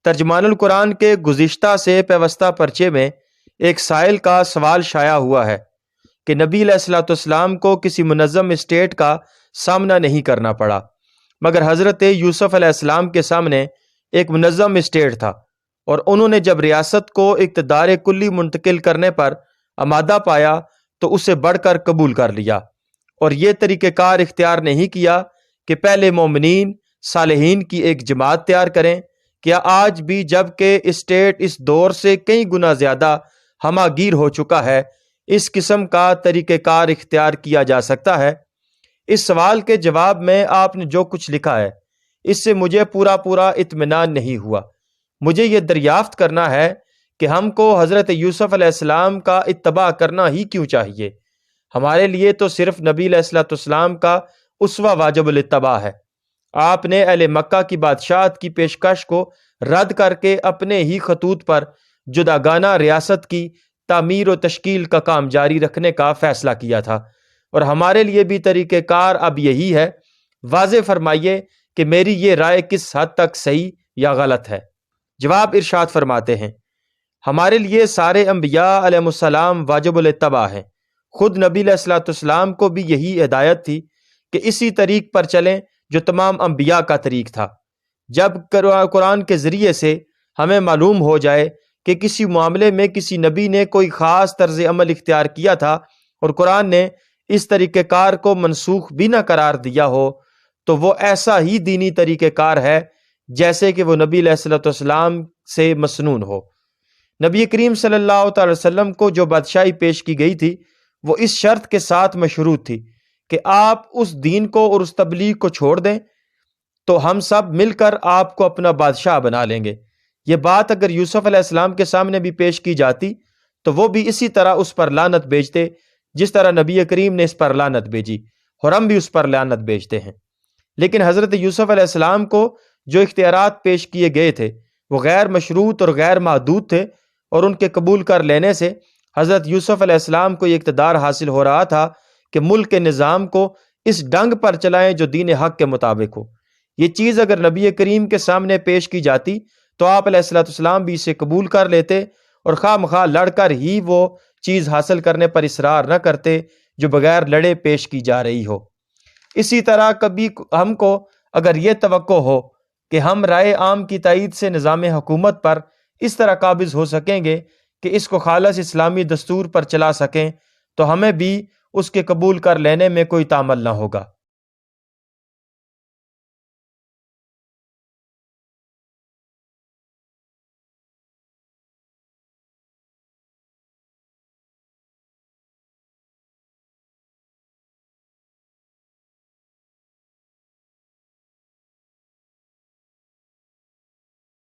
ترجمان القرآن کے گزشتہ سے پیوستہ پرچے میں ایک سائل کا سوال شائع ہوا ہے کہ نبی علیہ الصلوۃ والسلام کو کسی منظم اسٹیٹ کا سامنا نہیں کرنا پڑا، مگر حضرت یوسف علیہ السلام کے سامنے ایک منظم اسٹیٹ تھا، اور انہوں نے جب ریاست کو اقتدار کلی منتقل کرنے پر آمادہ پایا تو اسے بڑھ کر قبول کر لیا، اور یہ طریقہ کار اختیار نہیں کیا کہ پہلے مومنین صالحین کی ایک جماعت تیار کریں۔ کیا آج بھی جب کہ اسٹیٹ اس دور سے کئی گنا زیادہ ہمہ گیر ہو چکا ہے، اس قسم کا طریقہ کار اختیار کیا جا سکتا ہے؟ اس سوال کے جواب میں آپ نے جو کچھ لکھا ہے اس سے مجھے پورا اطمینان نہیں ہوا۔ مجھے یہ دریافت کرنا ہے کہ ہم کو حضرت یوسف علیہ السلام کا اتباع کرنا ہی کیوں چاہیے؟ ہمارے لیے تو صرف نبی علیہ الصلوۃ والسلام کا اسوہ واجب الاتباع ہے۔ آپ نے اہل مکہ کی بادشاہت کی پیشکش کو رد کر کے اپنے ہی خطوط پر جداگانہ ریاست کی تعمیر و تشکیل کا کام جاری رکھنے کا فیصلہ کیا تھا، اور ہمارے لیے بھی طریقہ کار اب یہی ہے۔ واضح فرمائیے کہ میری یہ رائے کس حد تک صحیح یا غلط ہے؟ جواب ارشاد فرماتے ہیں، ہمارے لیے سارے انبیاء علیہ السلام واجب الاتباع ہیں۔ خود نبی علیہ الصلوۃ والسلام کو بھی یہی ہدایت تھی کہ اسی طریق پر چلیں جو تمام انبیاء کا طریق تھا۔ جب قرآن کے ذریعے سے ہمیں معلوم ہو جائے کہ کسی معاملے میں کسی نبی نے کوئی خاص طرز عمل اختیار کیا تھا اور قرآن نے اس طریقہ کار کو منسوخ بھی نہ قرار دیا ہو، تو وہ ایسا ہی دینی طریقہ کار ہے جیسے کہ وہ نبی علیہ الصلوۃ والسلام سے مسنون ہو۔ نبی کریم صلی اللہ تعالی وسلم کو جو بادشاہی پیش کی گئی تھی وہ اس شرط کے ساتھ مشروط تھی کہ آپ اس دین کو اور اس تبلیغ کو چھوڑ دیں تو ہم سب مل کر آپ کو اپنا بادشاہ بنا لیں گے۔ یہ بات اگر یوسف علیہ السلام کے سامنے بھی پیش کی جاتی تو وہ بھی اسی طرح اس پر لعنت بھیجتے جس طرح نبی کریم نے اس پر لعنت بھیجی، اور ہم بھی اس پر لعنت بھیجتے ہیں۔ لیکن حضرت یوسف علیہ السلام کو جو اختیارات پیش کیے گئے تھے وہ غیر مشروط اور غیر محدود تھے، اور ان کے قبول کر لینے سے حضرت یوسف علیہ السلام کو یہ اقتدار حاصل ہو رہا تھا کہ ملک کے نظام کو اس ڈنگ پر چلائیں جو دین حق کے مطابق ہو۔ یہ چیز اگر نبی کریم کے سامنے پیش کی جاتی تو آپ علیہ الصلوۃ والسلام بھی اسے قبول کر لیتے اور خواہ مخواہ لڑ کر ہی وہ چیز حاصل کرنے پر اصرار نہ کرتے جو بغیر لڑے پیش کی جا رہی ہو۔ اسی طرح کبھی ہم کو اگر یہ توقع ہو کہ ہم رائے عام کی تائید سے نظام حکومت پر اس طرح قابض ہو سکیں گے کہ اس کو خالص اسلامی دستور پر چلا سکیں، تو ہمیں بھی اس کے قبول کر لینے میں کوئی تامل نہ ہوگا۔